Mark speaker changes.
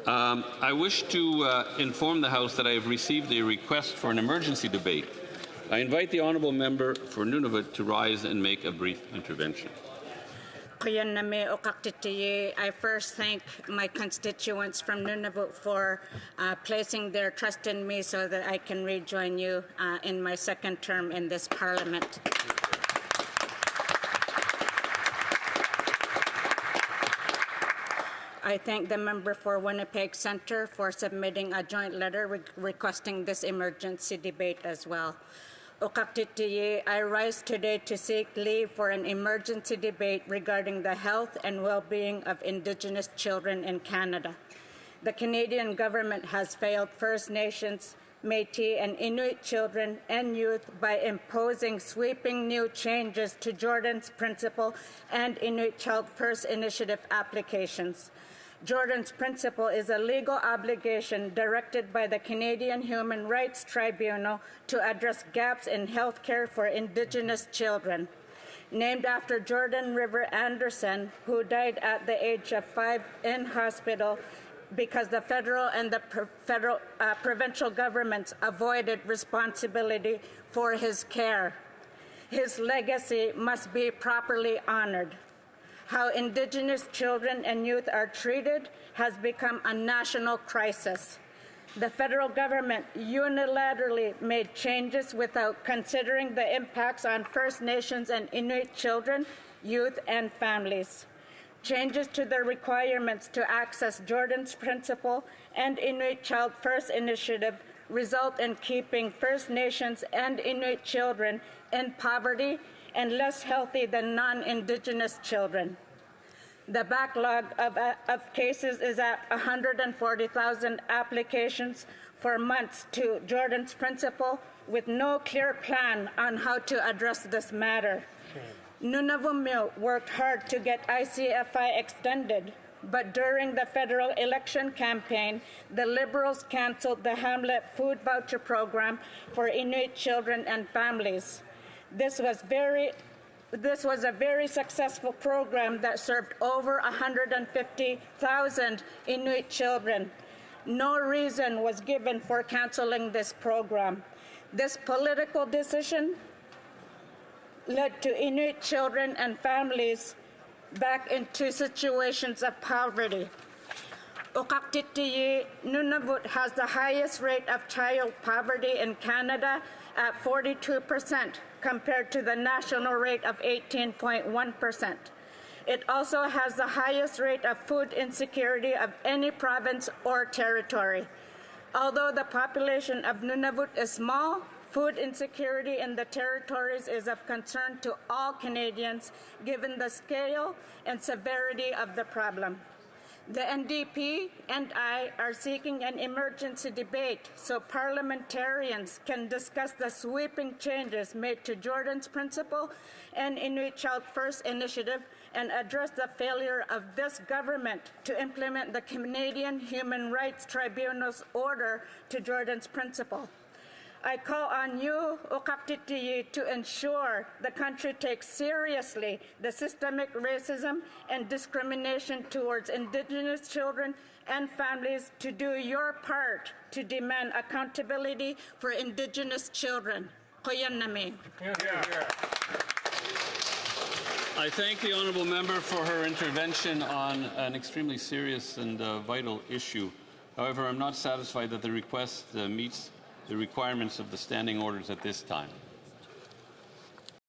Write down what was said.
Speaker 1: I wish to inform the House that I have received a request for an emergency debate. I invite the honourable member for Nunavut to rise and make a brief intervention.
Speaker 2: I first thank my constituents from Nunavut for placing their trust in me so that I can rejoin you in my second term in this Parliament. I thank the member for Winnipeg Centre for submitting a joint letter requesting this emergency debate as well. Uqaqtittiji, I rise today to seek leave for an emergency debate regarding the health and well-being of Indigenous children in Canada. The Canadian government has failed First Nations, Métis, and Inuit children and youth by imposing sweeping new changes to Jordan's Principle and Inuit Child First Initiative applications. Jordan's Principle is a legal obligation directed by the Canadian Human Rights Tribunal to address gaps in health care for Indigenous children. Named after Jordan River Anderson, who died at the age of 5 in hospital because the federal and the provincial governments avoided responsibility for his care. His legacy must be properly honored. How Indigenous children and youth are treated has become a national crisis. The federal government unilaterally made changes without considering the impacts on First Nations and Inuit children, youth, and families. Changes to the requirements to access Jordan's Principle and Inuit Child First Initiative result in keeping First Nations and Inuit children in poverty and less healthy than non-Indigenous children. The backlog of cases is at 140,000 applications for months to Jordan's Principle with no clear plan on how to address this matter. Nunavut worked hard to get ICFI extended, but during the federal election campaign, the Liberals canceled the Hamlet Food Voucher Program for Inuit children and families. This was a very successful program that served over 150,000 Inuit children. No reason was given for canceling this program. This political decision led to Inuit children and families back into situations of poverty. Uqaqtittiji, Nunavut has the highest rate of child poverty in Canada at 42% compared to the national rate of 18.1%. It also has the highest rate of food insecurity of any province or territory. Although the population of Nunavut is small, food insecurity in the territories is of concern to all Canadians given the scale and severity of the problem. The NDP and I are seeking an emergency debate so parliamentarians can discuss the sweeping changes made to Jordan's Principle and Inuit Child First Initiative and address the failure of this government to implement the Canadian Human Rights Tribunal's order to Jordan's Principle. I call on you, Uqaqtittiji, to ensure the country takes seriously the systemic racism and discrimination towards Indigenous children and families to do your part to demand accountability for Indigenous children. I
Speaker 1: thank the honourable member for her intervention on an extremely serious and vital issue. However, I'm not satisfied that the request meets the requirements of the standing orders at this time.